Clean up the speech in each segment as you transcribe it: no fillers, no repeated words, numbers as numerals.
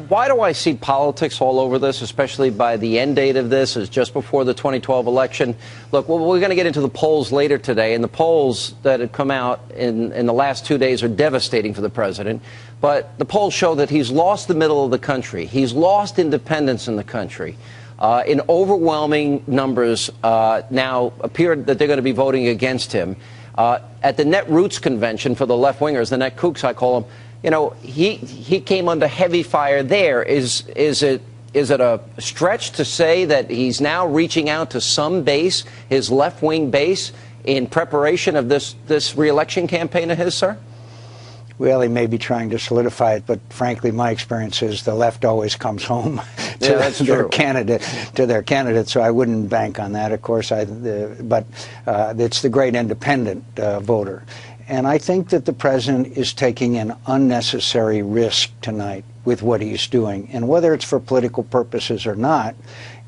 why do I see politics all over this, especially by the end date of this is just before the 2012 election? Look, well, we're going to get into the polls later today, and the polls that have come out in the last 2 days are devastating for the president. But the polls show that he's lost the middle of the country. He's lost independence in the country. In overwhelming numbers now appear that they're going to be voting against him. At the Net Roots convention for the left-wingers, the Net Kooks, I call them, you know, he came under heavy fire there. Is it a stretch to say that he's now reaching out to some base, his left-wing base, in preparation of this re-election campaign of his, sir? Well, he may be trying to solidify it, but frankly, my experience is the left always comes home to their candidate. So I wouldn't bank on that, of course. But it's the great independent voter. And I think that the president is taking an unnecessary risk tonight with what he's doing. And whether it's for political purposes or not,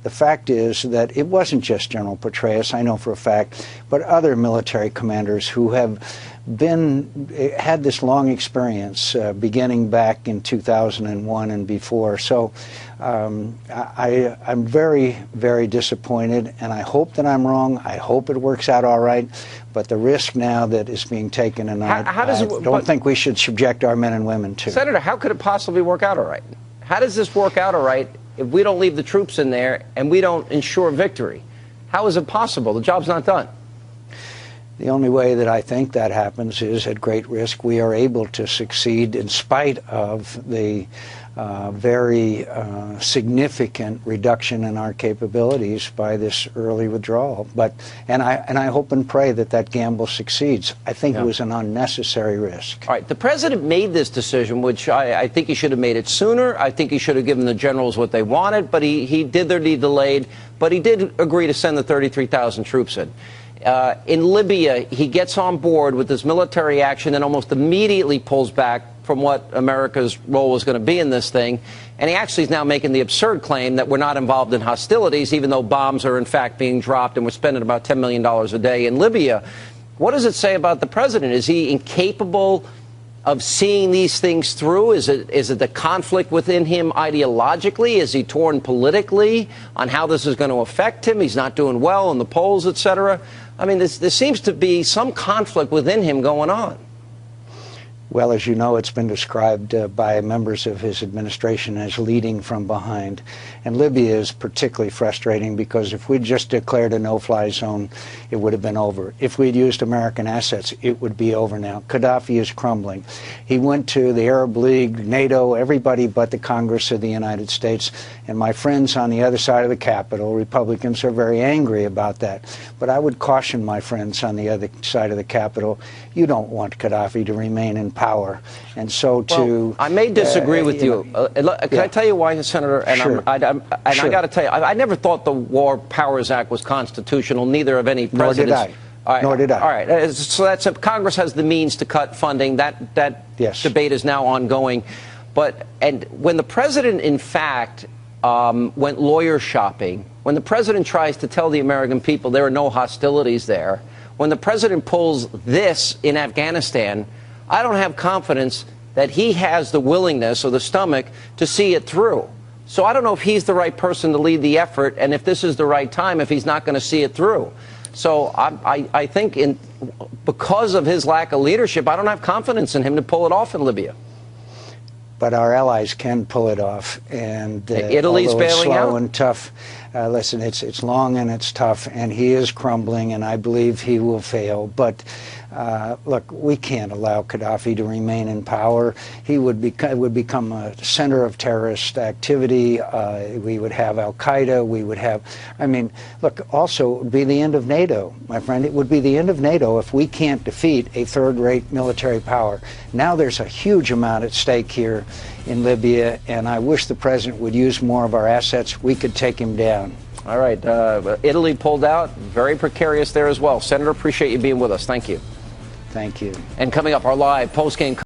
the fact is that it wasn't just General Petraeus, I know for a fact, but other military commanders who have had this long experience beginning back in 2001 and before. So I'm very, very disappointed, and I hope that I'm wrong. I hope it works out all right. But the risk now that is being taken tonight, I don't think we should subject our men and women to. Senator, how could it possibly work out all right? How does this work out all right if we don't leave the troops in there and we don't ensure victory? How is it possible? The job's not done. The only way that I think that happens is at great risk. We are able to succeed in spite of the very significant reduction in our capabilities by this early withdrawal. And I hope and pray that that gamble succeeds. I think it was an unnecessary risk. All right, the president made this decision, which I think he should have made it sooner. I think he should have given the generals what they wanted, but he did their deed delayed. But he did agree to send the 33,000 troops in. In Libya, he gets on board with this military action and almost immediately pulls back from what America's role was going to be in this thing. And he actually is now making the absurd claim that we're not involved in hostilities, even though bombs are in fact being dropped and we're spending about $10 million a day in Libya. What does it say about the president? Is he incapable of seeing these things through? Is it the conflict within him ideologically? Is he torn politically on how this is going to affect him? He's not doing well in the polls, etc. I mean, there seems to be some conflict within him going on. Well, as you know, it's been described by members of his administration as leading from behind. And Libya is particularly frustrating because if we'd just declared a no-fly zone, it would have been over. If we'd used American assets, it would be over now. Gaddafi is crumbling. He went to the Arab League, NATO, everybody but the Congress of the United States. And my friends on the other side of the Capitol, Republicans, are very angry about that. But I would caution my friends on the other side of the Capitol, you don't want Gaddafi to remain in power. And so I may disagree with you. Can I tell you why, Senator? And sure. I got to tell you, I never thought the War Powers Act was constitutional, neither of any presidents. Nor did I. Nor did I. All right. So that's Congress has the means to cut funding. That debate is now ongoing. And when the president, in fact, went lawyer shopping, when the president tries to tell the American people there are no hostilities there, when the president pulls this in Afghanistan, I don't have confidence that he has the willingness or the stomach to see it through. So I don't know if he's the right person to lead the effort and if this is the right time if he's not going to see it through. So I think because of his lack of leadership, I don't have confidence in him to pull it off in Libya. But our allies can pull it off, and Italy's bailing out. Slow and tough. Listen, it's long and it's tough, and he is crumbling, and I believe he will fail. But look, we can't allow Gaddafi to remain in power. He would become a center of terrorist activity. We would have Al Qaeda. We would have, I mean, look. Also, it would be the end of NATO, my friend. It would be the end of NATO if we can't defeat a third-rate military power. Now there's a huge amount at stake here in Libya, and I wish the president would use more of our assets. We could take him down. All right. Italy pulled out. Very precarious there as well. Senator, appreciate you being with us. Thank you. Thank you. And coming up, our live post-game